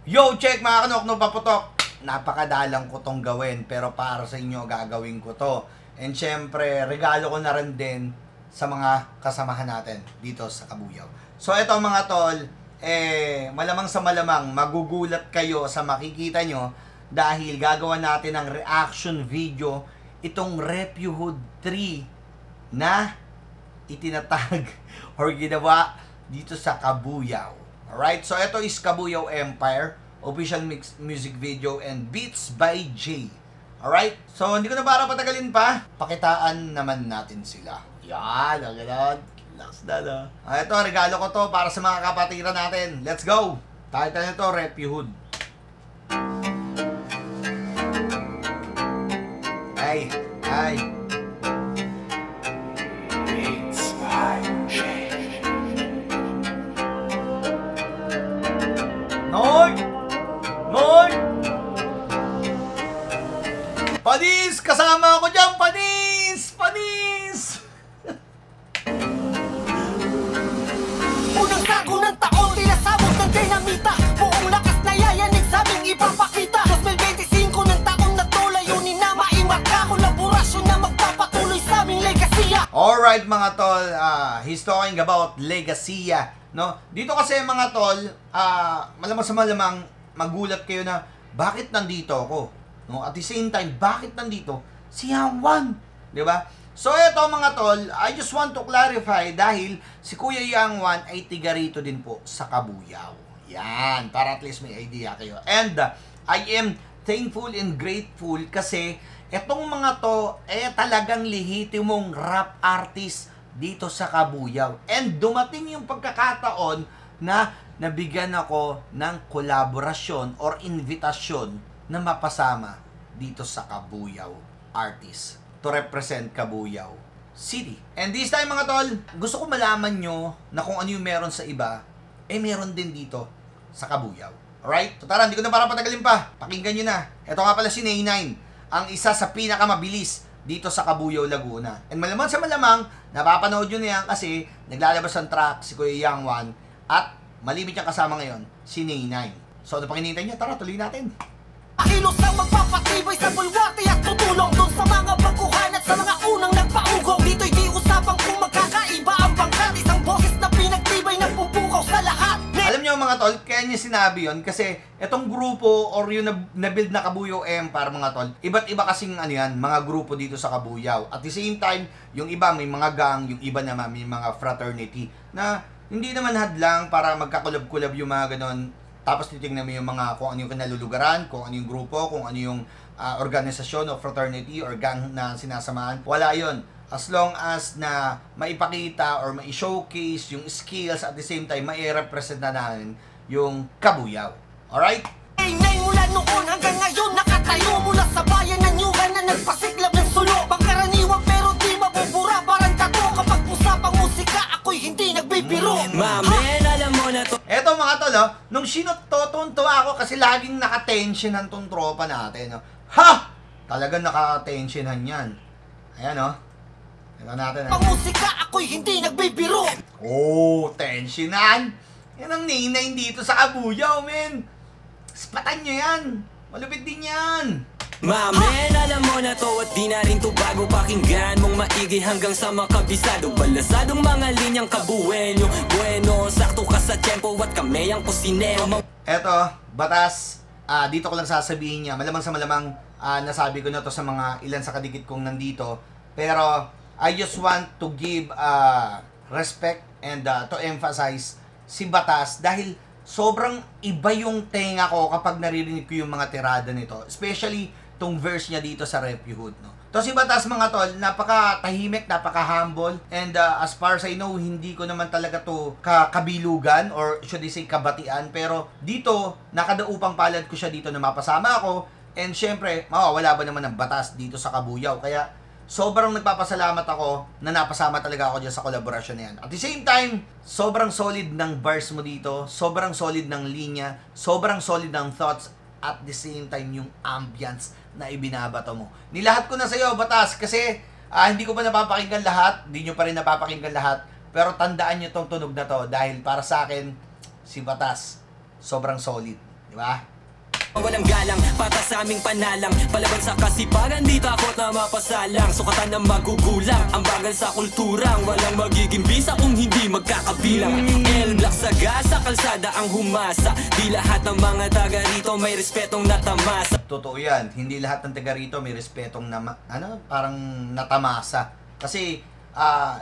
Yo, check mga kanok, no paputok. Napakadalang ko tong gawin, pero para sa inyo gagawin ko to. And syempre, regalo ko na rin din sa mga kasamahan natin dito sa Kabuyaw. So ito mga tol, malamang sa malamang, magugulat kayo sa makikita nyo dahil gagawa natin ng reaction video itong Repuhood 3 na itinatag or ginawa dito sa Kabuyaw. Alright, so ito is Kabuyaw Empire, official music video and beats by Jay. Alright, so hindi ko na para patagalin pa, pakitaan naman natin sila. Yan, agad. Last na na. Ito, regalo ko to para sa mga kapatiran natin. Let's go! Title nito, Repuhood. Ay. Beats by Jay. Noy! Panis! Kasama ako dyan! Panis! Unang tago ng taon, tinasabog ng dinamita. Buong lakas na yayanig sa aming ipapakita. 2025 ng taong na to, layunin na maimaka. Kolaborasyon na magpapatuloy sa aming legasya. Alright mga tol, he's talking about legasya, no? Dito kasi mga tol, malamang sa malamang magulat kayo na bakit nandito ako, no? At the same time, bakit nandito si Yang 1, di ba? So ito mga tol, I just want to clarify dahil si Kuya Yang 1 ay tiga rito din po sa Kabuyaw. Yan, para at least may idea kayo. And I am thankful and grateful kasi etong mga to talagang lehitimong rap artist dito sa Kabuyaw. And dumating yung pagkakataon na nabigyan ako ng kolaborasyon or invitasyon na mapasama dito sa Kabuyaw artist to represent Kabuyaw City. And this time mga tol, gusto ko malaman nyo na kung ano yung meron sa iba, meron din dito sa Kabuyaw. Alright? So tara, hindi ko na para patagalin pa. Pakinggan nyo na. Ito nga pala si Nay9, ang isa sa pinakamabilis dito sa Kabuyaw, Laguna. And malamang sa malamang, napapanood nyo na yan kasi naglalabas ng track si Kuya Yang 1 at malimit niyang kasama ngayon, si Nay9. So ano pang hinihintay niya? Tara, tuloy natin. Kilos ang magpapatibay sa bulwarte at tutulong dun sa mga baguhan at sa mga unang nagpaugong. Dito'y di usapang kung magkakaiba ang bangkat. Isang boses na pinagtibay na pumpukaw sa lahat. Alam niyo mga tol, kaya niya sinabi yon kasi itong grupo or yung na-build na Kabuyaw Empire mga tol, iba't iba kasing ano yan, mga grupo dito sa Kabuyaw. At the same time, yung iba may mga gang, yung iba naman may mga fraternity na hindi naman hadlang para magkakulab-kulab yung mga ganon. Tapos titingnan mo yung mga kung ano yung kinalulugaran, kung ano yung grupo, kung ano yung organisasyon o fraternity or gang na sinasamahan. Wala yon. As long as na maipakita or mai-showcase yung skills at the same time mai-represent na namin yung Kabuyaw. Alright? Nay mula noon hanggang ngayon nakatayo mula sa bayan ng Nyugan na nagpasiklab ng sulo. Pangkaraniwan pero di mabubura parang tato. Kapag usapang musika ako'y hindi nagbibiro. Mamen, alam mo na to. Eto mga tol, nung sinot to, tuntua ako kasi laging naka-tensionan tong tropa natin. Ha! Talagang naka-tensionan yan. Ayan ito natin. Pang musika ako'y hindi nagbibiro. Oh, tensionan! Yan ang Nay9 dito sa Kabuyaw, men! Spatan nyo yan! Malupit din yan! Mamen, alam mo na to at di na rin to bago pakinggan mong maigi hanggang sa makabisado. Balasadong mga linyang kabuenyo. Bueno, sakto ka sa tempo at kami ang kusinero. Eto, batas, dito ko lang sasabihin niya. Malamang sa malamang, nasabi ko na to sa mga ilan sa kadikit kong nandito. Pero, I just want to give respect and to emphasize si Batas dahil sobrang iba yung tenga ko kapag naririnig ko yung mga tirada nito. Especially tong verse niya dito sa Repuhood, no? To si Batas mga tol, napaka-tahimik, napaka-humble, and as far as I know, hindi ko naman talaga to kabilugan or should I say kabatian, pero dito, nakadaupang palad ko siya dito na mapasama ako, and syempre, mawawala ba naman ng Batas dito sa Kabuyaw, kaya sobrang nagpapasalamat ako na napasama talaga ako dyan sa kolaborasyon na yan. At the same time, sobrang solid ng bars mo dito, sobrang solid ng linya, sobrang solid ng thoughts, at the same time yung ambience na ibinabato mo. Nilahat ko na sa'yo, Batas, kasi hindi ko pa napapakinggan lahat, hindi nyo pa rin napapakinggan lahat, pero tandaan nyo tong tunog na to dahil para sa akin, si Batas, sobrang solid. Di ba? Walang galang, para sa aming panalang. Palaban sa kasipagan, di takot na mapasalang. Sukatan na magugulang, ang bagal sa kulturang. Walang magiging bisa kung hindi magkakabilang. L-Block sa gasa, kalsada ang humasa. Di lahat ng mga taga rito may respetong natamasa. Totoo yan, hindi lahat ng taga rito may respetong parang natamasa. Kasi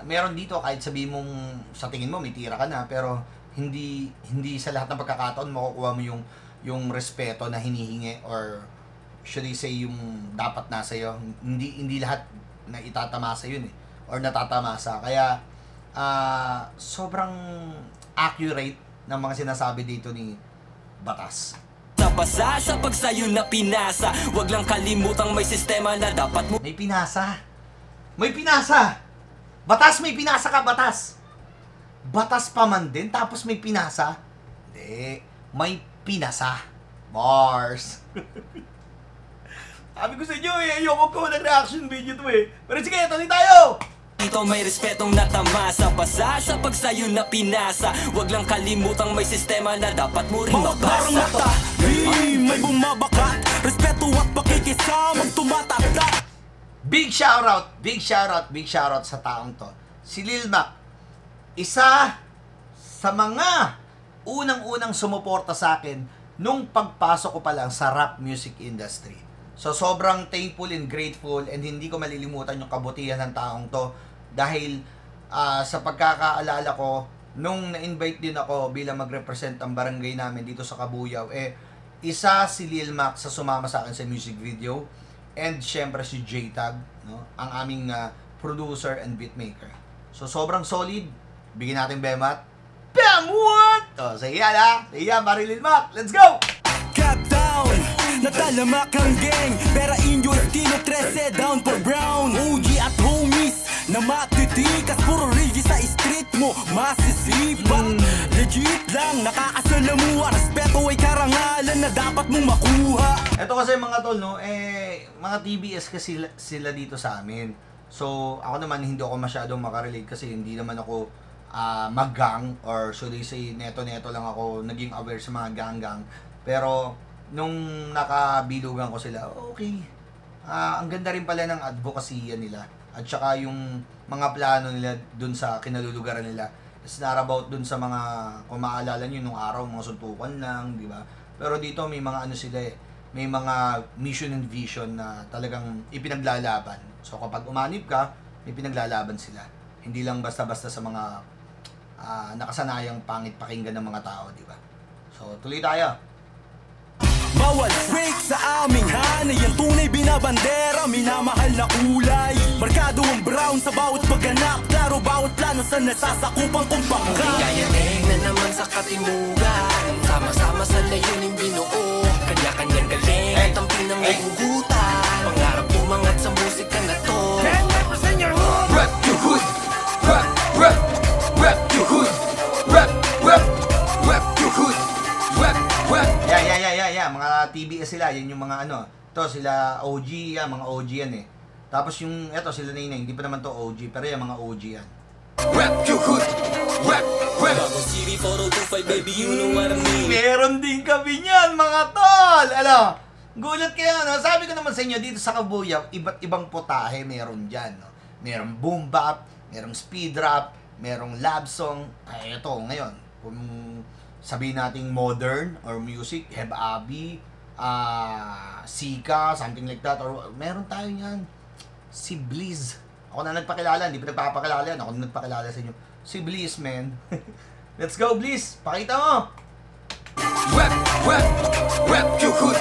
meron dito kahit sabihin mong sa tingin mo may tira ka na, pero hindi sa lahat ng pagkakataon makukuha mo yung respeto na hinihingi, or should I say yung dapat nasa iyo. Hindi lahat na itatamasa yun or natatamasa. Kaya sobrang accurate ng mga sinasabi dito ni Batas. Sa basa, sa pagsayo na pinasa. Wag lang kalimutang may sistema na dapat mo. May pinasa. May pinasa. Batas, may pinasa ka, Batas. Batas pa man din, tapos may pinasa. Hindi. May pinasa. Bars. Sabi ko sa inyo ayoko ko ng reaction video to Pero sige, tuloy tayo. Dito may respetong natamasa. Basa, sa pagsayo na pinasa. Wag lang kalimutang may sistema na dapat mo rin mabasa. May bumabakat, respeto at pakikisamang tumataktak. Big shoutout sa taong to. Si Lil Mac, isa sa mga unang-unang sumuporta sa akin nung pagpasok ko pa lang sa rap music industry. So sobrang thankful and grateful, and hindi ko malilimutan yung kabutihan ng taong to dahil sa pagkakaalala ko, nung na-invite din ako bilang mag-represent ang barangay namin dito sa Kabuyao, isa si Lil Mac sa sumama sa akin sa music video, and syempre si J-Tag, no? Ang aming producer and beatmaker. So sobrang solid. Bigyan natin Bemat. Bam! What? Oh, say yan Say yan, Lil Mac. Let's go! Cut down, natalamak ang gang. Pera inyo, estilo 13, down for brown. OG at homies na matitikas. Puro rigi sa street mo, masisipan. Legit lang, nakakasalamuha. Respeto ay karangalan na dapat mong makuha. Ito kasi mga tol, no? Mga TBS kasi sila dito sa amin. So, ako naman hindi ako masyadong makarelate kasi hindi naman ako mag-gang, or should I say, neto-neto lang ako naging aware sa mga gang-gang. Pero, nung nakabilugan ko sila, okay. Ang ganda rin pala ng advocacy nila. At saka yung mga plano nila dun sa kinalulugaran nila. It's not about dun sa mga, kung maalala nyo, nung araw, mga suntukan lang, di ba? Pero dito may mga ano sila may mga mission and vision na talagang ipinaglalaban. So kapag umanib ka, may pinaglalaban sila. Hindi lang basta-basta sa mga nakasanayang pangit pakinggan ng mga tao, di ba? So tuloy tayo. Bawal fake sa aming hanay. Ang tunay binabandera, minamahal na kulay. Markado ang brown sa bawat pagganap. Klaro bawat plano sa nasasakupan kong pangkat. Kayanig na naman sa katimugan. Sama-sama sa layuning binuo. Kanya-kanyang galing at ang pinangugutan. Pangarap umangat sa musika na to. Rap your hood. Rap your hood. Rap your hood. Rap. Yeah. Mga TBS sila, yan yung mga ano. To sila OG yan, mga OG yan Tapos yung, eto sila na hindi pa naman to OG, pero yung mga OG yan. Rap your hood. Rap. Bago City 4025, baby, you know what I mean. Meron din kami niyan, mga tol. Gulat kayo, no? Sabi ko naman sa inyo, dito sa Kabuyao, iba't ibang putahe meron dyan, no? Merong boom bap, merong speed rap, merong love song. Ito, ngayon, kung sabihin nating modern or music, Heb Abi, Sika, something like that, or meron tayo niyan, si Blizz. Ako na nagpakilala, hindi pa nagpapakilala yan. Ako na nagpakilala sa inyo. Si Blizz, man. Let's go, Blizz. Pakita mo. Rap your hood.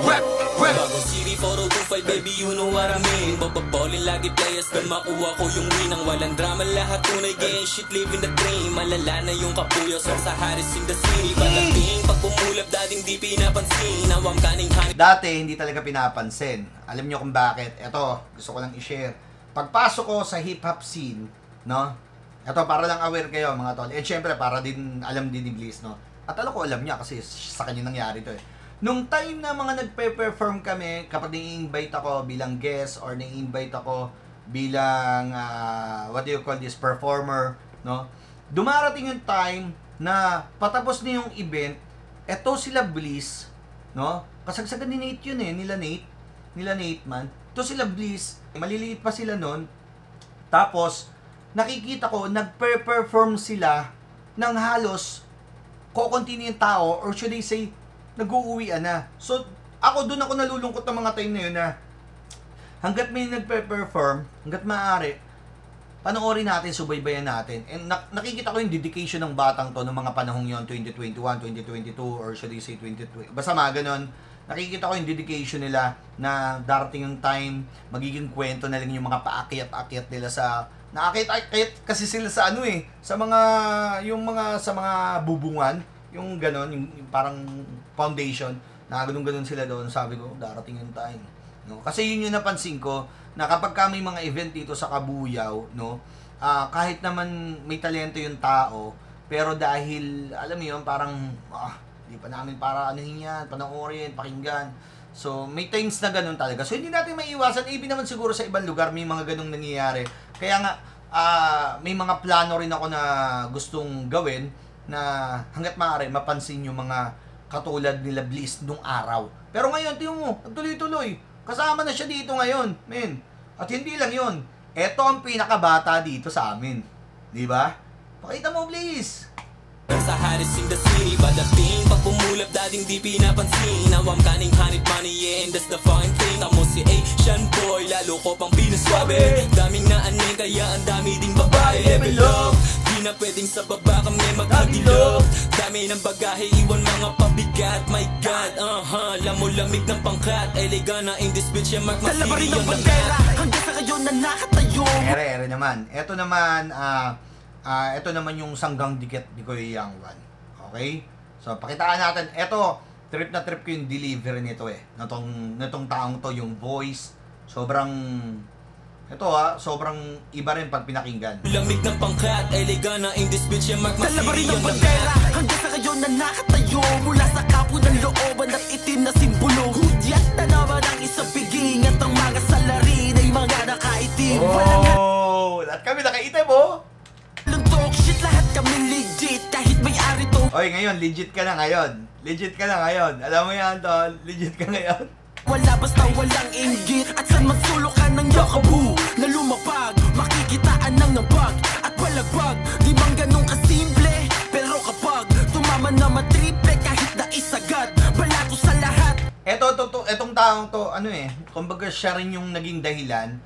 Rap. Bago City 4025, baby, you know what I mean. Bababolin lagi players na makuha ko yung win. Ang walang drama, lahat tunay game shit, living the dream. Malala na yung Kabuyao, sa Harris in the city. Pagdating, pag pumulap, dating di pinapansin. Nawang kaning hanip. Dati, hindi talaga pinapansin. Alam nyo kung bakit. Ito, gusto ko lang i-share. Pagpasok ko sa hip-hop scene, no? Ito, para lang aware kayo, mga tol. And syempre, para din, alam din ni Blizz, no? At alam ko, alam niya kasi sa kanya nangyari to Nung time na mga nagpe-perform kami, kapag nai-invite ako bilang guest or nai-invite ako bilang, what do you call this, performer, no? Dumarating yung time na patapos na yung event, Eto sila Bliss, no? Kasagsagan ni Nate yun eh, nila Nate man. Ito sila Bliss, maliliit pa sila nun. Tapos, nakikita ko, nagpe-perform sila ng halos ko-continue yung tao, or should I say, nag-uuwian na. So, doon ako nalulungkot ng mga time na yun na hanggat may nagpe-perform, hanggat maaari, panoorin natin, subaybayan natin. And nakikita ko yung dedication ng batang to ng mga panahong yon, 2021, 2022, or should I say 2020. Basta mga ganon. Nakikita ko yung dedication nila na darating yung time, magiging kwento na lang yung mga paakyat-akyat nila sa naakit-akyat kasi sila sa ano eh, sa mga bubungan, yung ganon, yung parang foundation, na ganun sila doon. Sabi ko, darating yung time. No? Kasi yun yung napansin ko, na kapag may mga event dito sa Kabuyao, no, kahit naman may talento yung tao, pero dahil, alam mo yun, parang, di pa namin para anuhin yan, panoorin, pakinggan. So, may times na ganun talaga. So, hindi natin maiiwasan. Even naman siguro sa ibang lugar, may mga ganung nangyayari. Kaya nga, may mga plano rin ako na gustong gawin, na hanggat maaari, mapansin yung mga katulad nila Bliss nung araw. Pero ngayon, tingnan mo, nagtuloy-tuloy. Kasama na siya dito ngayon, men. At hindi lang yun. Ito ang pinakabata dito sa amin. Di ba? Pakita mo, Bliss. Sa Harris in the city, padating pag pumulap dating di pinapansin. Now I'm counting honey money, yeah, and that's the fine thing. Tamo si Asian boy, lalo ko pang pinaswabe. Daming naanin, kaya ang dami ding babae. Level up, di na pwedeng sa baba kami mag-agilop. Dami ng bagahe, iwan mga pabigat. My God, lamulamig ng pangkat. Elegant na in this bitch, yeah, Mark Masiri yung lahat. Hanggang sa ngayon na nakatayo. Ere naman. Ito naman yung sanggang dikit ni Kuya Yang Wan. Okay? So, pakitaan natin. Ito, trip na trip ko yung delivery nito eh. Nitong taong to, yung voice. Sobrang iba rin pag pinakinggan. Lamig ng pangkat, elegant na in this bitch, yeah, Mark Masiri yung bandera. Hanggang sa ngayon na nakatayo, mula sa kapo ng looban at itim na simbolo. Hudyat na naman ang isang piging at ang mga salarin ay mga nakaitim. Lahat kami nakaitim, oh! Talk shit, lahat kami legit, kahit may ari to. Oy, ngayon, legit ka na ngayon. Alam mo yan, tol. Legit ka ngayon. Wala basta walang inggit, at saan magsulukan ng yakabu na lumapag, makikitaan ng nabag at palagbag. Di bang ganun kasimple, pero kapag tumama na matriple, kahit na isagad, balato sa lahat. Etong taong to, kumbaga siya rin yung naging dahilan.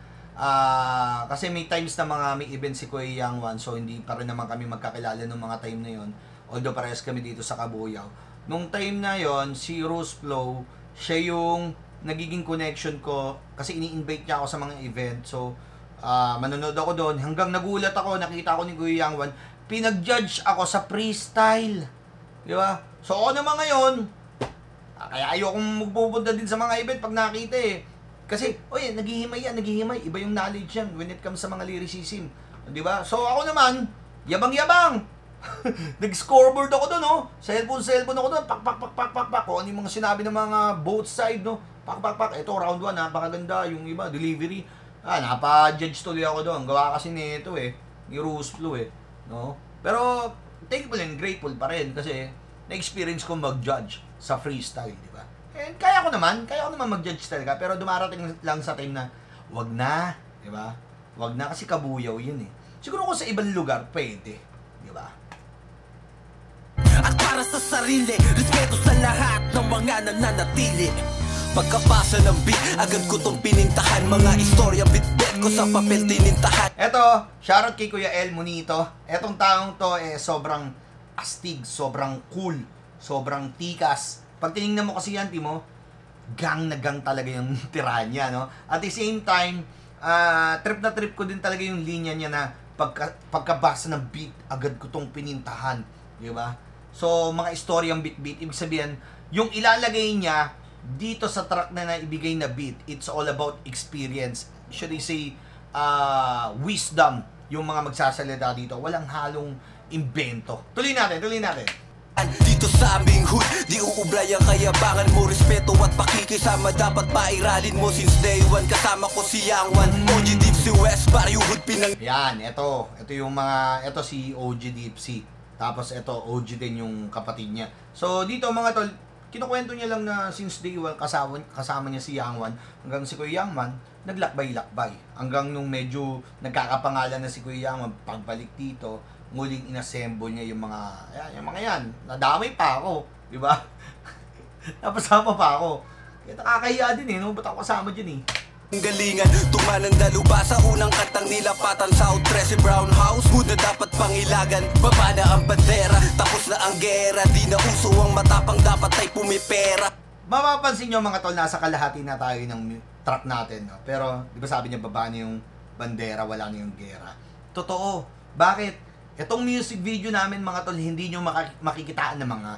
Kasi may times na may event si Kuya Yang Wan, so hindi pa rin naman kami magkakilala nung mga time na yon. Although parehas kami dito sa Kabuyao. Nung time na yon, si Rose Flow, siya yung nagiging connection ko kasi ini-invite niya ako sa mga event. So, manonood ako doon. Hanggang nagulat ako, nakita ko ni Kuya Yang Wan, pinag-judge ako sa freestyle. Di ba? So, ako naman ngayon, kaya ayokong magpupunta din sa mga event pag nakita eh. Kasi, naghihimay. Iba yung knowledge yan when it comes sa mga lyricism. Di ba? So, ako naman, yabang-yabang. Nag-scoreboard ako doon, no? Cellphone ako doon. Pak. Kung ano yung mga sinabi ng mga both side, no? Pak. Ito, round 1, napakaganda. Yung iba, delivery. Napa-judge tuloy ako doon. Gawa kasi nito, ni Rose Flow, no? Pero, thankful and grateful pa rin kasi na-experience ko mag-judge sa freestyle, di ba? And kaya ko naman mag-judge talaga, pero dumarating lang sa time na wag na, di ba? Wag na kasi Kabuyao yun eh. Siguro kung sa ibang lugar, pwede, di ba? At para sa sarili, respeto sa lahat ng mga nananatili. Pagkapasa ng beat, agad ko tong pinintahan. Mga istorya bit-bit ko sa papel tinintahan. Eto, shoutout kay Kuya El Monito. Etong taong to sobrang astig, sobrang cool, sobrang tikas. Pag tinignan mo kasi yan, Timo, gang na gang talaga yung tirahan niya, no? At the same time, trip na trip ko din talaga yung linya niya na pagkabasa ng beat, agad ko tong pinintahan, di ba? So, mga istoryang beat-beat, ibig sabihin, yung ilalagay niya dito sa track na naibigay na beat, it's all about experience. Should I say, wisdom yung mga magsasalita dito. Walang halong invento. Tuloy natin. Dito sa aming hood, di uublay ang kayabangan mo. Respeto at pakikisama dapat pairalin mo. Since day one kasama ko si Yang Wan, OG Dipsy West, Barrio Hood, Pinang... Yan, ito si OG Dipsy. Tapos ito, OG din yung kapatid niya. So dito mga tol, kinukwento niya lang na since day one kasama niya si Young One, hanggang si Kuya Young Man naglakbay-lakbay. Hanggang nung medyo nagkakapangalan na si Kuya Young Man, pagbalik dito, muling inassemble niya yung mga yan. Nadamay pa ako, di ba? Napasama pa ako. Kaya nakakahiya din no? Ba't ako kasama dyan Galingan, tumanandalo ba sa unang kantang nilapatan South 13 Brown House, good na dapat pangilagan. Baba na ang bandera, tapos na ang gera. Di na uso ang matapang, dapat ay pumipera. Mapapansin nyo mga tol, nasa kalahati na tayo ng track natin, no? Pero, di ba sabi niya, baba na yung bandera, wala na yung gera. Totoo. Bakit? Itong music video namin mga tol, hindi nyo makikitaan ng mga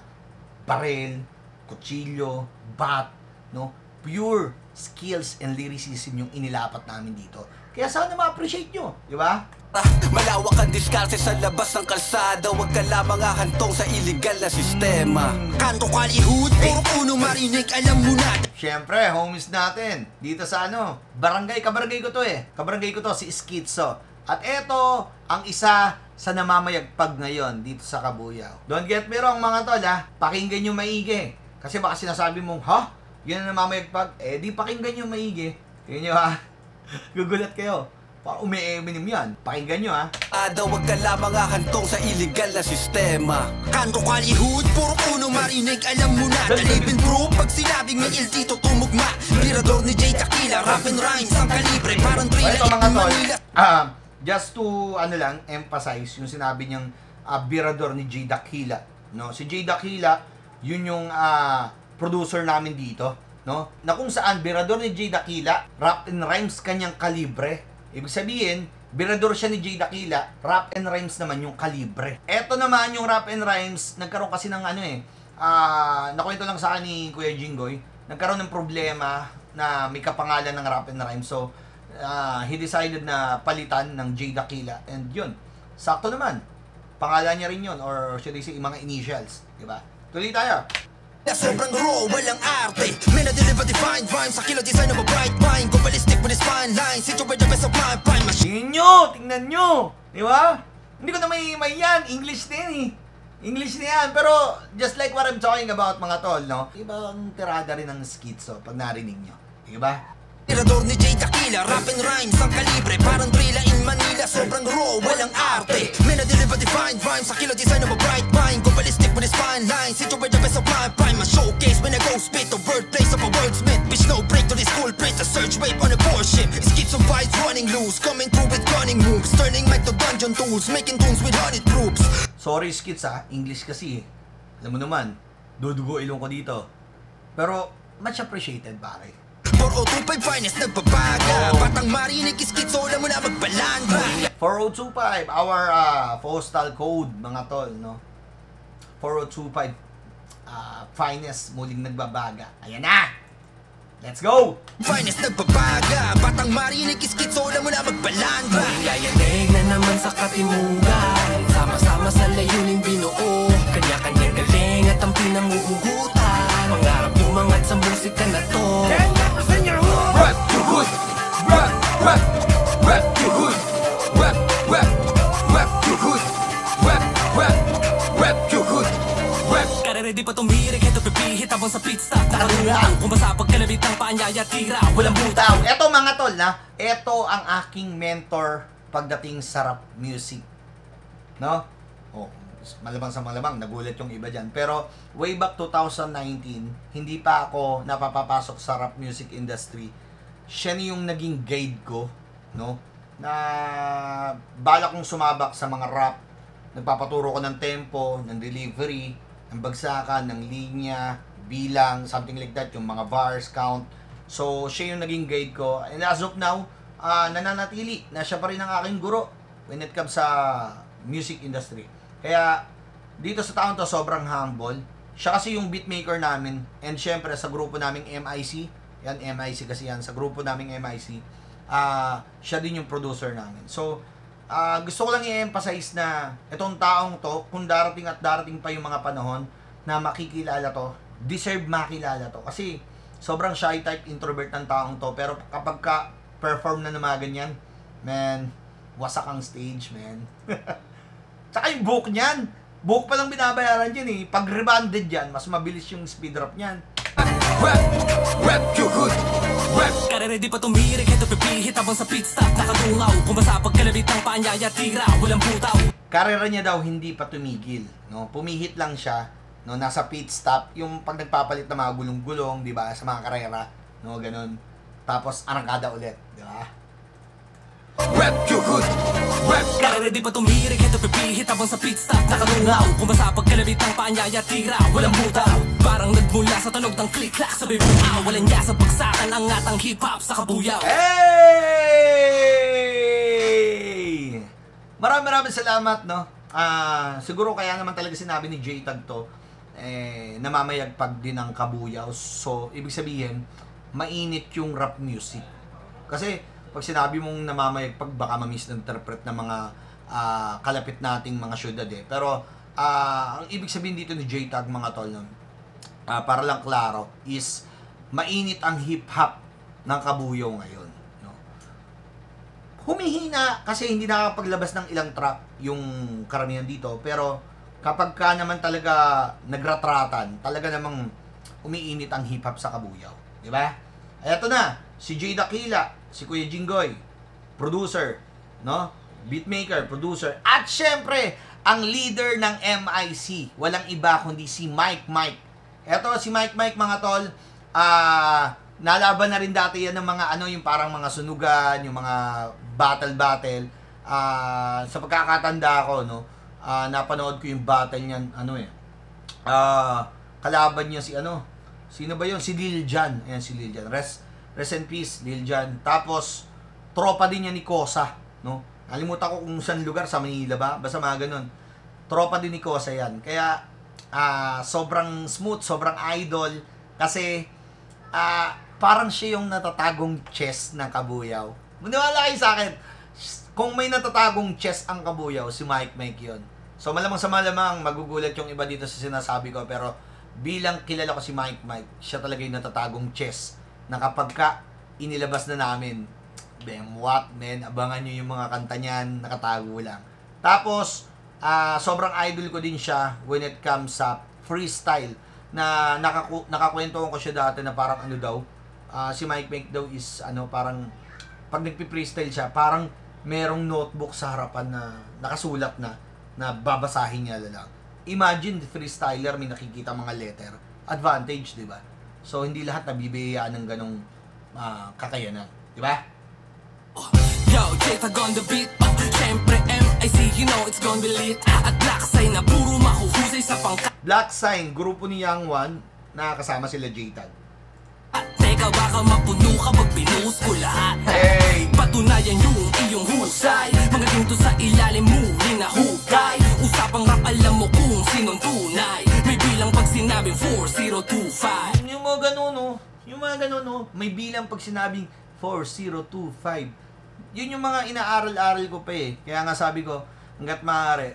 baril, kutsilyo, bat, no? Pure skills and lyricism yung inilapat namin dito. Kaya sana ma-appreciate nyo, di ba? Malawak ang diskarte sa labas ng kalsada. Huwag ka lamang ahantong sa illegal na sistema. Kanto kalihud, puro puno marinig, alam mo na. Siyempre, homies natin. Dito sa barangay, kabarangay ko to Kabarangay ko to, si Skitso. At eto, ang isa sa namamayagpag ngayon dito sa Kabuyao. Don't get me wrong mga tol pakinggan nyo maigi. Kasi baka sinasabi mong, yan ang namamayagpag. Di pakinggan nyo maigi. Yun nyo gugulat kayo. Parang umi-eminim yan. Pakinggan nyo Huwag ka lamang ahantong sa illegal na sistema. Kanto kalihud, puro puno marinig, alam mo na. Talibin bro, pag sinabing may il dito tumugma. Birador ni Jay Tequila, rap and rhymes ang kalibre, parang trila ito mga tol, Manila. just to emphasize yung sinabi niyang birador ni Jay Tequila, no? Si Jay Tequila, yun yung producer namin dito, no? Na kung saan birador ni Jay Tequila, rap and rhymes kanyang kalibre. Ibig sabihin, birador siya ni Jay Tequila, rap and rhymes naman yung kalibre. Eto naman yung rap and rhymes, nagkaroon kasi ng nakwento lang sa akin ni Kuya Jinggoy, nagkaroon ng problema na may kapangalan ng rap and rhymes. So, he decided na palitan ng Jay Tequila. And yun, sakto naman. Pangalan niya rin yun, or should I say, mga initials. Diba? Tuloy tayo. Sobrang raw, walang arte. May na-deliver defined rhymes. Sa kilo design of a bright mind. Go ballistic with his fine lines. Situate the best of my prime machine. Tingnan nyo. Di ba? Hindi ko na may yan. English din English na yan. Pero, just like what I'm talking about, mga tol, no? Ibang tirada rin ng Skitso pag narinig nyo. Di ba? Birador ni Jay Tequila, rap and rhymes ang kalibre, parang trila in Manila. Sobrang raw, walang arte. May na-deliver defined rhymes. Sa kilo design of a bright mind. Go ballistic with his fine lines. Situate the best of my prime. My showcase when I go spit the wordplays of a wordsmith. Bitch, no break to this cool print. A search wave on a warship. Schizo vibes running loose. Coming through with gunning moves. Turning mic to dungeon tools. Making tunes with honey troops. Sorry Skits English kasi. Alam mo naman, dudugo ilong ko dito. Pero, much appreciated pare. 4025 finest nagbabaga. Batang marinig Skitso, alam mo na magbalanda. 4025, our postal code mga tol, no? 4025 finest muling nagbabaga. Ayan na! Let's go! Finest nagbabaga. Batang marinig Skitso, alam mo na magbalanda. Yayanig na naman sa katimugan. Sama-sama sa layuning binuo. Kanya-kanyang galing at ang pinanguhugutan. Pangarap umangat sa musika na to. Rap to hood, rap, rap, rap to hood, rap, rap, rap to hood, rap, rap, rap to hood, rap. Kararedy pa tumirik, ito pipihit habang sa pit stop. Nakarulang, kung basta pagkalabit ng paanyaya tira, walang butaw. Eto mga tol eto ang aking mentor pagdating sa rap music. No? Malamang nagulat yung iba dyan. Pero way back 2019, hindi pa ako napapapasok sa rap music industry. Siya yung naging guide ko, no? Na bala kong sumabak sa mga rap. Nagpapaturo ko ng tempo, ng delivery, ng bagsakan, ng linya, bilang, something like that, yung mga bars, count. So, siya yung naging guide ko. And as of now, nananatili na siya pa rin ang aking guro when it comes sa music industry. Kaya, dito sa taon to, sobrang humble. Siya kasi yung beatmaker namin. And syempre, sa grupo naming MIC, yan, MIC kasi yan, sa grupo naming MIC, siya din yung producer namin. So, gusto ko lang i-emphasize na itong taong to, kung darating at darating pa yung mga panahon na makikilala to, deserve makilala to. Kasi, sobrang shy type, introvert ng taong to. Pero kapag ka-perform na mga ganyan, man, wasak ang stage, man. Tsaka yung book niyan, Buhok pa lang binabayaran dyan eh. Pag rebanded yan, mas mabilis yung speed drop niyan. Rap, you good. Rap, karere di pa tumirik, ito pipihit habang sa pit stop nakatungaw. Kung basta pagkalabit ng paanyaya, tira, walang putaw. Karera niya daw hindi pa tumigil, no? Pumihit lang siya, no, nasa pit stop, yung pag nagpapalit ng mga gulong-gulong, 'di ba, sa mga karera, no, ganun. Tapos arangkada ulit, 'di ba? Rap, you good. Rap, karere di pa tumirik, ito pipihit habang sa pit stop nakatungaw. Kung basta pagkalabit ng paanyaya, tira, walang putaw. Parang nagmula sa tunog ng click-clack, sabi mo, walang niya sa bagsakan ang atang hip-hop sa kabuyaw. Hey! Maraming salamat, no? Siguro kaya naman talaga sinabi ni J-Tag to, namamayagpag din ng kabuyaw. So, ibig sabihin, mainit yung rap music. Kasi, pag sinabi mong namamayagpag, baka ma-misinterpret ng mga kalapit nating mga syudad eh. Pero, ang ibig sabihin dito ni J-Tag, mga tol, no? Para lang klaro, is mainit ang hip-hop ng kabuyaw ngayon. Humihina kasi hindi nakakapaglabas ng ilang track yung karamihan dito. Pero kapag ka naman talaga nagratratan, talaga namang umiinit ang hip-hop sa kabuyaw. Diba? Ay, eto na, si Jay Dakila, si Kuya Jinggoy, producer, no? Beatmaker, producer, at syempre, ang leader ng MIC. Walang iba kundi si Mike. Eto, si Mike, mga tol, nalaban na rin dati yan ng mga yung parang mga sunugan, yung mga battle. Sa pagkakatanda ko, no, napanood ko yung battle niyan, kalaban niya si sino ba yun? Si Lil Jon. Ayan, si Lil Jon. Rest in peace, Lil Jon. Tapos, tropa din niya ni Kosa, no? Nalimutan ko kung saan lugar, sa Manila ba? Basta mga ganun. Tropa din ni Kosa yan. Kaya, sobrang smooth, sobrang idol. Kasi, parang siya yung natatagong chess ng kabuyaw. Maniwala kayo sa akin, kung may natatagong chess ang kabuyaw, si Mike yun. So malamang sa malamang, magugulat yung iba dito sa sinasabi ko, pero bilang kilala ko si Mike, siya talaga yung natatagong chess, na kapag ka inilabas na namin, what man, abangan nyo yung mga kanta niyan, nakatago lang. Tapos, sobrang idol ko din siya when it comes sa freestyle, na nakakwento ko siya dati na parang si Mike daw is parang pag nagpi-freestyle siya, parang merong notebook sa harapan na nakasulat na babasahin niya lang. Imagine the freestyler may nakikita mga letter. Advantage, di ba? So hindi lahat nabibigyan ng ganong kakayanan, di ba? Yo, J-Tag on the beat. Siyempre MIC, you know it's gonna be lit. At Black Sign na puro mahuhusay sa pangka. Black Sign, grupo ni Young One, nakakasama sila J-Tag. At teka, baka mapuno ka pag pinuhos ko lahat. Hey! Patunayan yung iyong husay. Mga ginto sa ilalim muling nahukay. Usapang rap, alam mo kung sinong tunay. May bilang pag sinabing 4025. Yung mga ganun, no? May bilang pag sinabing 4025. Yun yung mga inaaral-aral ko pa eh. Kaya nga sabi ko, hanggat maaari,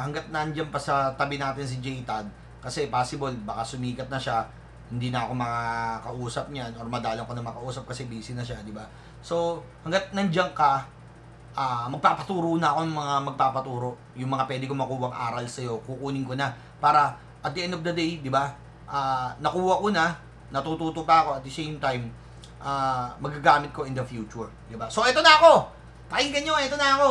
hanggat nandyan pa sa tabi natin si J-Tag, kasi possible, baka sumikat na siya, hindi na ako makakausap niyan, or madalang ko na makausap kasi busy na siya, di ba? So, hanggat nandyan ka, magpapaturo na ako ng mga magpapaturo. Yung mga pwede ko makuha ang aral sa'yo, kukunin ko na. Para, at the end of the day, di ba, nakuha ko na, natututo pa ako, at the same time, magagamit ko in the future, di ba? So, eto na ako! Pakinggan nyo, eto na ako!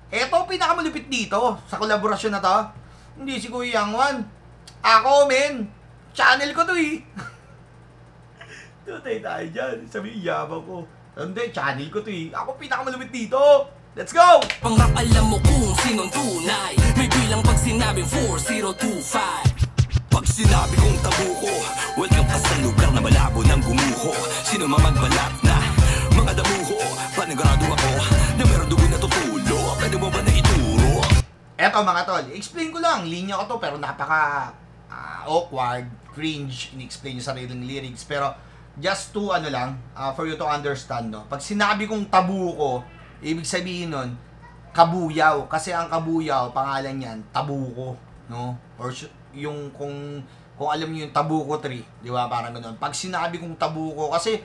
Eto, pinakamalupit dito, sa kolaborasyon na to. Hindi si Kuya Young One. Ako, men! Channel ko to eh. Tutay tayo dyan. Sabi, yabang ko. Hindi, channel ko to eh. Ako pinakamalupit dito. Let's go! Pang rap, alam mo kung sinong tunay. May bilang pag sinabing 4025. Pag sinabi kong tabu ko, welcome ka sa lugar na malabo ng gumuho. Sino mamagbalat na mga damuho. Panigurado ako na meron dugo na tutulo. Pwede mo ba na ituro? Eto mga tol, explain ko lang. Linya ko to pero napaka awkward, cringe, in-explain yung sariling lyrics. Pero just to for you to understand, no? Pag sinabi kong tabu ko, ibig sabihin nun, kabuyaw. Kasi ang kabuyaw, pangalan niyan, tabu ko, no? Or yung kung kung alam niyo yung Tabuko Tree, di ba? Parang ganoon. Pag sinabi kong Tabuko, kasi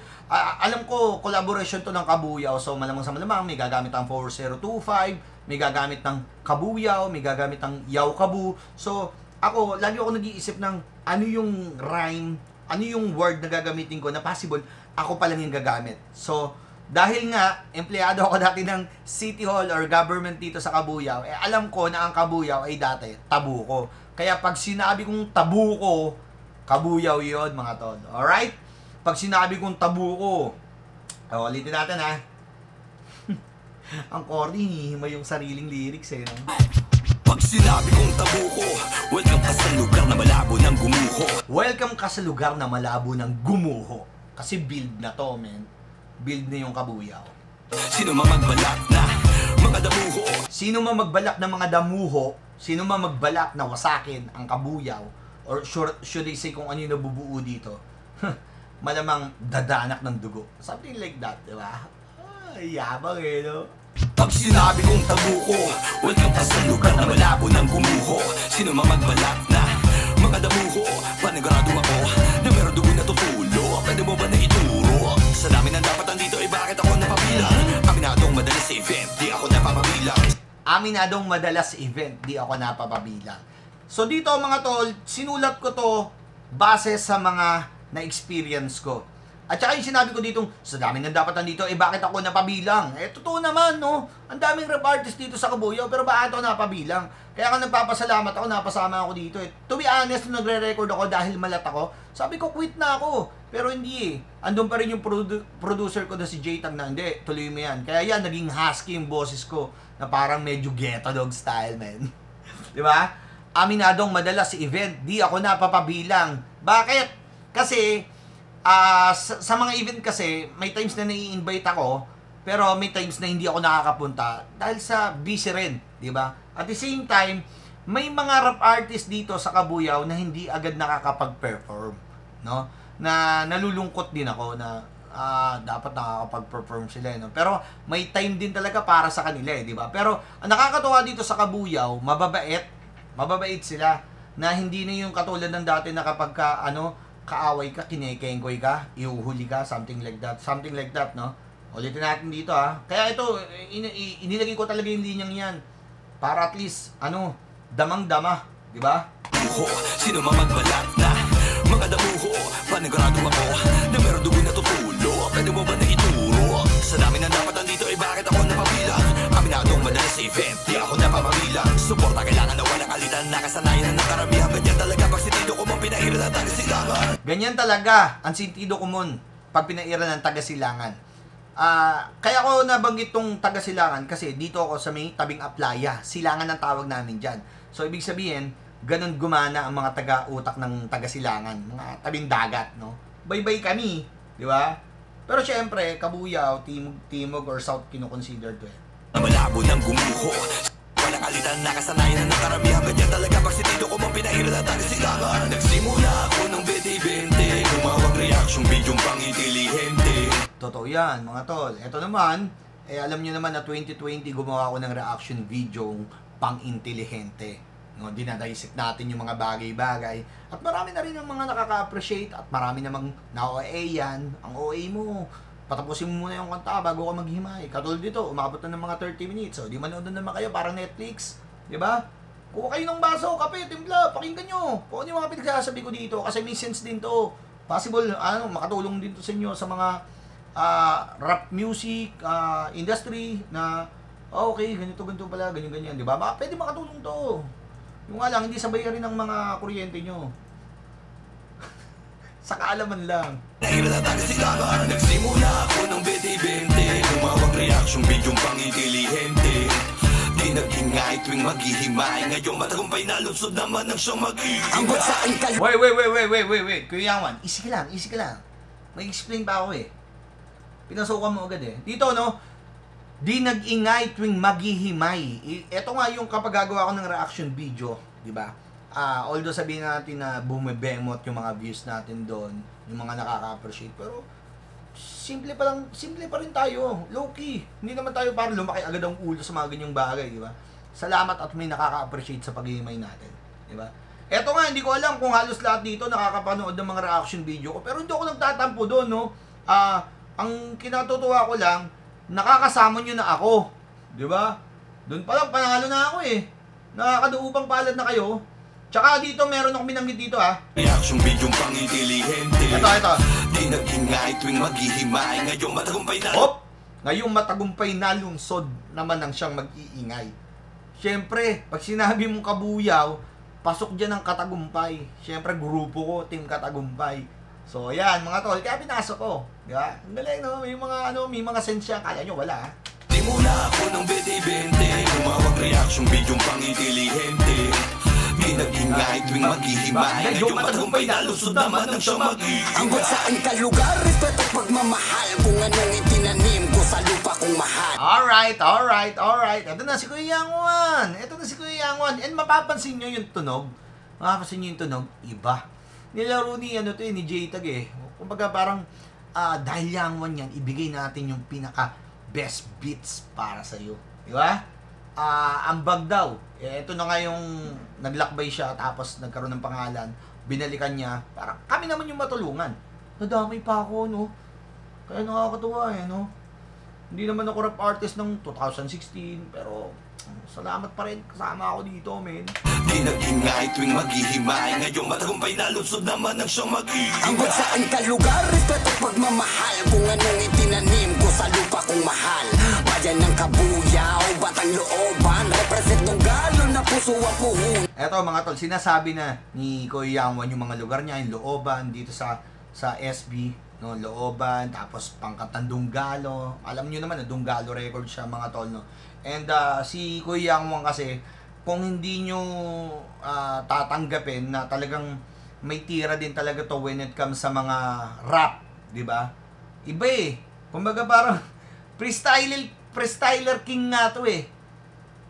alam ko, collaboration to ng Kabuyaw. So, malamang sa malamang, may gagamit ng 4025, may gagamit ng Kabuyaw, may gagamit ng Yaw Kabu. So, ako, lagi ako nag-iisip ng ano yung rhyme, ano yung word na gagamitin ko na possible, ako pa lang yung gagamit. So, dahil nga, empleyado ako dati ng City Hall or government dito sa Kabuyaw, alam ko na ang Kabuyaw ay dati Tabuko. Kaya pag sinabi kong Tabuko, Kabuyaw yun, mga tol. Alright? Pag sinabi kong Tabuko, ulitin natin ha. Ang corny, hihimay yung sariling lyrics eh. No? Pag sinabi kong Tabuko, welcome ka sa lugar na malabo ng gumuho. Welcome ka sa lugar na malabo ng gumuho. Kasi build na to, men. Build na yung Kabuyaw. Sino man magbalak na mga damuho? Sino man magbalak ng mga damuho, sino man magbalak na wasakin ang Kabuyaw, or should I say kung ano yung nabubuo dito, malamang dadanak ng dugo. Something like that, di ba? Ay, yabang eh, no? Pag sinabi kong Tabuko, welcome ka sa lugar na malabo ng gumuho. Sino man magbalak na mga damuho? Panigurado ako na meron dugo na tutulo. Pwede mo ba na ituro? Sa namin ang dapat andito ay bakit ako napabilang? Aminadong madalas sa event, di ako napapabilang. Aminadong madalas sa event, di ako napapabilang. So dito mga tol, sinulat ko to base sa mga na-experience ko. At saka yung sinabi ko dito, sa dami ng dapat nandito, bakit ako napabilang? Totoo naman, no? Ang daming rap artist dito sa Kabuyaw, pero bakit ako napabilang? Kaya ka nagpapasalamat ako, napasama ako dito. To be honest, nung nagre-record ako dahil malat ako, sabi ko, quit na ako. Pero hindi eh. Andun pa rin yung producer ko na si J-Tang na, hindi, tuloy mo yan. Kaya yan, naging husky yung boses ko, na parang medyo ghetto dog style, man. Di ba? Aminadong madalas sa event, di ako napapabilang. Bakit? Kasi, sa mga event kasi, may times na nai-invite ako, pero may times na hindi ako nakakapunta dahil sa busy rin, di ba? At the same time, may mga rap artist dito sa Kabuyaw na hindi agad nakakapag-perform, no? Na nalulungkot din ako na dapat nakakapag-perform sila, no? Pero may time din talaga para sa kanila, di ba? Pero ang nakakatuwa dito sa Kabuyaw, mababait sila na hindi na yung katulad ng dati na kapag kaaway ka, kinekengkoy ka, iuhuli ka, something like that, no? Ulitin natin dito, ha. Kaya ito, inilagay ko talaga yung linyang yan. Para at least, damang-dama, di ba? Sino man magbalak na mga damuho? Panigurado ako na meron dugo na tutulo. Pwede mo ba na ituro? Sa dami ng dapat nandito ay bakit ako napabilang? Aminadong madalas sa event, di ako napapabilang. Suporta kailangan na walang alitan, nakasanayan na ng karamihan. Ganyan talaga pag sentido ko mong pinairan ng taga-silangan. Ganyan talaga ang sentido ko mon pag pinairan ng taga-silangan. Kaya ko nabanggit tong taga-silangan kasi dito ako sa may tabing Aplaya. Silangan ang tawag namin dyan. So, ibig sabihin, ganun gumana ang mga taga-utak ng taga-silangan. Mga tabing dagat, no? Bye-bye kami, di ba? Pero syempre, Kabuyaw, Timog or South kinukonsider to eh. Malabo ng gumuho. Walang alitan, nakasanayan na ng karamihan. Ganyan talaga pag sentido ko mong pinairan ng taga-silangan. Nagsimula ako ng 2020, gumawang reaction, bidyong pang-intelihente. Totoo yan, mga tol. Ito naman, alam nyo naman na 2020 gumawa ako ng reaction video pang-intelihente. No, dinadaisip natin yung mga bagay-bagay. At marami na rin ang mga nakaka-appreciate at marami namang na-OA yan. Ang OA mo, patapusin mo muna yung kanta bago ka maghimay. Katulad dito, umabot na ng mga 30 minutes. So, di manood na naman kayo, parang Netflix. Di ba? Kuha kayo ng baso, kape, timpla, pakinggan nyo. Kung ano yung mga pinagsasabi ko dito, kasi may sense din to. Possible, makatulong din to sa inyo sa mga rap music industry na okay, ganito pala, ganyan, di ba? Pwede makatulong to. Yung nga lang, hindi sabay rin ng mga kuryente nyo. Sa kaalaman lang. Nahira na taga-silangan. Nagsimula ako ng 2020, gumawang reaction, bidyong pang-intelihente. Di nag-ingay tuwing maghihimay. Ngayong matagumpay na lunsod naman ang siyang mag-iingay. Wait. Kuya Yaman, easy ka lang. May explain pa ako eh. Pinasukan mo agad eh. Dito, no? Di nag-ingay tuwing maghihimay. Ito nga yung kapag gagawa ko ng reaction video, di ba? Although sabihin natin na bumibemot yung mga views natin doon, yung mga nakaka-appreciate, pero simple pa rin tayo, low-key. Hindi naman tayo parang lumaki agad ang ulo sa mga ganyang bagay, di ba? Salamat at may nakaka-appreciate sa paghihimay natin, di ba? Eto nga, hindi ko alam kung halos lahat dito nakakapanood ng mga reaction video ko. Pero hindi ako nagtatampo doon, no? Ang kinatutuwa ko lang, nakakasama nyo na ako. Di ba? Doon pa lang, panalo na ako eh. Nakakaduupang palad na kayo. Tsaka dito, meron akong binanggit dito, ha? Reaction video pang intelihente. Ito. Di nag-ingay tuwing maghihimay. Ngayong matagumpay na. Hop! Ngayong matagumpay na lungsod naman ang siyang mag-iingay. Siyempre, pag sinabi mong kabuyaw, pasok dyan ang katagumpay. Siyempre, grupo ko, team katagumpay. So, ayan, mga tol, kaya pinasok ko. Di ba? Ang galing, no? May mga sense siya. Kala nyo, wala, ha? Di mula ako ng 2020. Umawag reaction video pang intelihente. Di nag-ingay tuwing maghihimay. Ngayong matagumpay na lusod naman ang siyang mag-iingay. Ang saan ka lugar, respeto pagmamahal. Kung anong itinanim ko sa lupa kong mahal. Alright. Ito na si Kuya Yangwan. And mapapansin nyo yung tunog. Iba. Nilaro ni, ni J-Tag eh. Kumbaga parang, dahil Yangwan yan, ibigay natin yung pinaka best beats para sa'yo. Di ba? Ambag daw. Ito na nga yung naglakbay siya tapos nagkaroon ng pangalan. Binalikan niya. Parang kami naman yung matulungan. Nadamay pa ako, no? Kaya nakakatuwa eh, no? Hindi naman ako rap artist ng 2016, pero salamat pa rin. Kasama ako dito, men. Di nag-ingay tuwing maghihimay. Ngayong matagumpay na lusod naman ang siyang mag-iingay. Ang saan ka lugar, respeto pagmamahal. Kung anong itinanim ko sa lupa kong mahal. Bayan ng kabuyaw, batang looban. Represent ng galo na puso ang puhun. Eto mga tol, sinasabi na ni Kuya Yangwan yung mga lugar niya, yung Looban, dito sa SB, no, Looban, tapos pangkatang Dunggalo. Alam niyo naman na Dunggalo record siya mga tol, no. And si Kuya Yangwan kasi, kung hindi nyo tatanggapin na talagang may tira din talaga to when it comes sa mga rap, di ba? Iba eh. Kumbaga parang freestyler king nga to eh.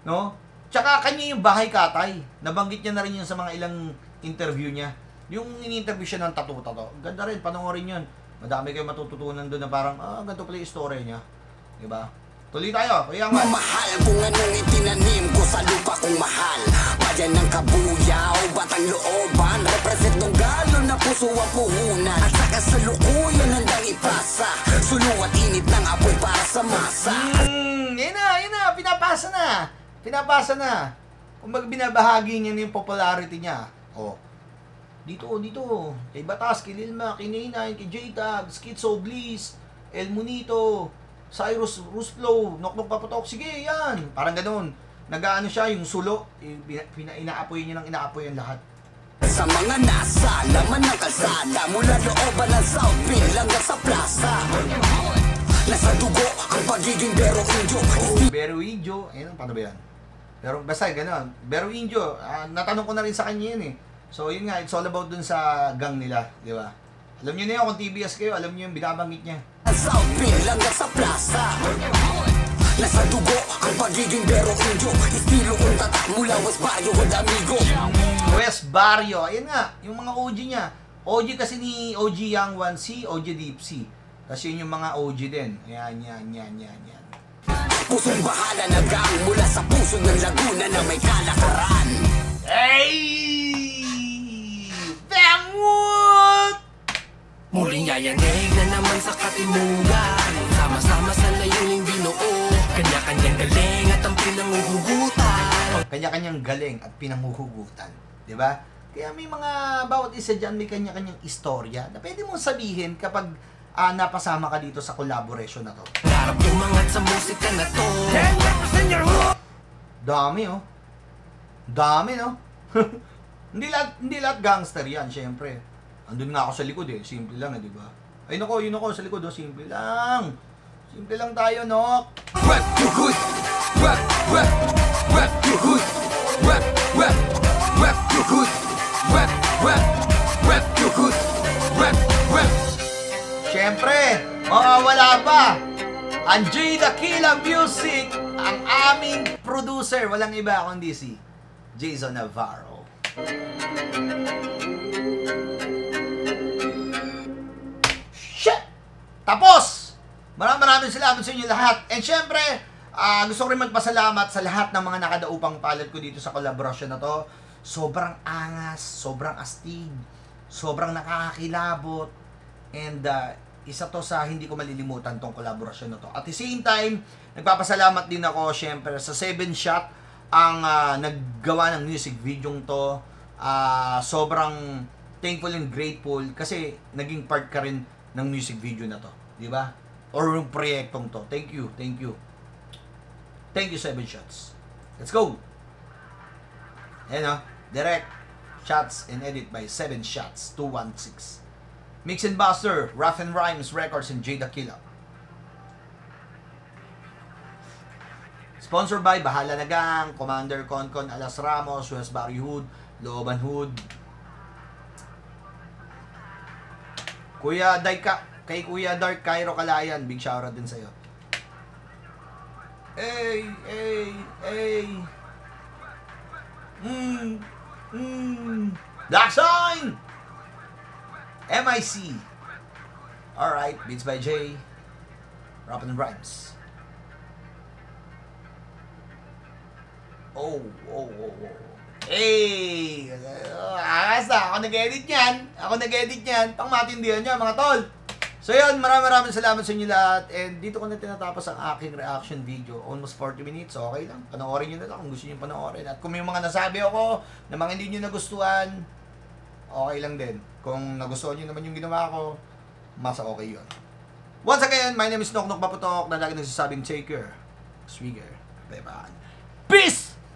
No? Tsaka kanya yung Bahay Katay. Nabanggit niya na rin yun sa mga ilang interview niya. Yung in-interview siya ng Tattoo. Ganda rin, panoorin yun. Madami kayo matututunan doon na parang, ganito pala yung story niya. Diba? Tuloy tayo, Kuya Yangwan. Mamahal kung anong itinanim ko sa lupa kong mahal. Bayan ng kabuyaw, batang looban. Represent ng galo na puso ang puhunan. At sa kasalukuyan handang ipasa. Suluat init ng apoy para sa masa. Yun na, pinapasa na. Kung binabahagi niya yung popularity niya. Dito. Kay Batas, kay Lilma, kay Nainay, kay J-Tag, Schizo, Bliss, El Monito, Cyrus, Rusflow, Noknok Paputok. Sige, yan. Parang ganoon. Nag-aano siya, yung sulo. Inaapoy niya ng inaapoy ang lahat. Sa mga nasa, laman ng kalsada. Mula looban ng South Pin, hanggang sa plaza. Nasa dugo ang pagiging Bero Indio. Bero Indio, paano ba yan? Pero basta gano'n. Bero Indio, natanong ko na rin sa kanya yun eh. So yun nga, it's all about dun sa gang nila, di ba? Alam niyo na yun, kung TBS kayo, alam niyo yung binabanggit niya. South Pin, hanggang sa plaza. Nasa dugo ang pagiging Bero Indio. Estilo kong tatak mula West Barrio od Amigo. West Barrio, ayun nga, yung mga OG niya. OG kasi ni OG Yangwan, si OG Deep C. Kasi yun yung mga OG din. Yan. Pusong bahala na gang mula sa puso ng Laguna na may kalakaran. Hey! Bangwood! Muling yayanig na naman sa katimulan. Sama-sama sa layuning binuo. Kanya-kanyang galing at ang pinanguhugutan. Kanya-kanyang galing at pinanguhugutan. Diba? Kaya may mga, bawat isa dyan may kanya-kanyang istorya na pwede mong sabihin kapag napasama ka dito sa collaboration na to. Narap umangat sa musika na to. Dami, oh. Dami, no? Hindi lahat gangster yan, syempre. Andun nga ako sa likod eh. Simple lang, di ba? Ay, nako, yun ako sa likod, oh. Simple lang. Simple lang tayo, no? Rap you good. Rap you good. Rap you good. Rap you good. Rap. Siyempre, mawawala ba? Ang J Dakila Music, ang aming producer, walang iba kundi si Jason Navarro. Shit! Tapos! Maraming salamat sa inyo lahat. And syempre, gusto ko rin magpasalamat sa lahat ng mga nakadaupang palad ko dito sa collaboration na to. sobrang angas, sobrang astig, sobrang nakakakilabot, and isa to sa hindi ko malilimutan tong kolaborasyon na to. At the same time, nagpapasalamat din ako syempre sa 7 Shot ang naggawa ng music video to. Sobrang thankful and grateful kasi naging part ka rin ng music video na to, di ba? Or yung proyektong to. Thank you, thank you. Thank you 7 Shots. Let's go! Ayan o, direct shots and edit by 7 Shots 216. Mix and Master, Rough and Rhymes Records and Jada Killa. Sponsored by Bahala na Gang, Commander Concon, Alas Ramos, West Barry Hood, Looban Hood. Kuya Daika, kay Kuya Dark Cairo Kalayan, big shoutout din sa'yo. Hey, hey, hey. Black Sign! MIC. Alright, beats by Jay. Rough and Rhymes. Oh. Hey! Ako nag-edit yan. Pang matindihan niya, mga tol. So yun, maraming salamat sa inyo lahat. And dito ko na tinatapos ang aking reaction video. Almost 40 minutes. Okay lang. Panoorin nyo na lang kung gusto nyo panoorin. At kung may mga nasabi ako na mga hindi nyo nagustuhan, okay lang din. Kung nagustuhan nyo naman yung ginawa ko, mas okay yun. Once again, my name is Noknok Paputok na lagi nagsasabing take care. Swigger. Bye-bye. Peace!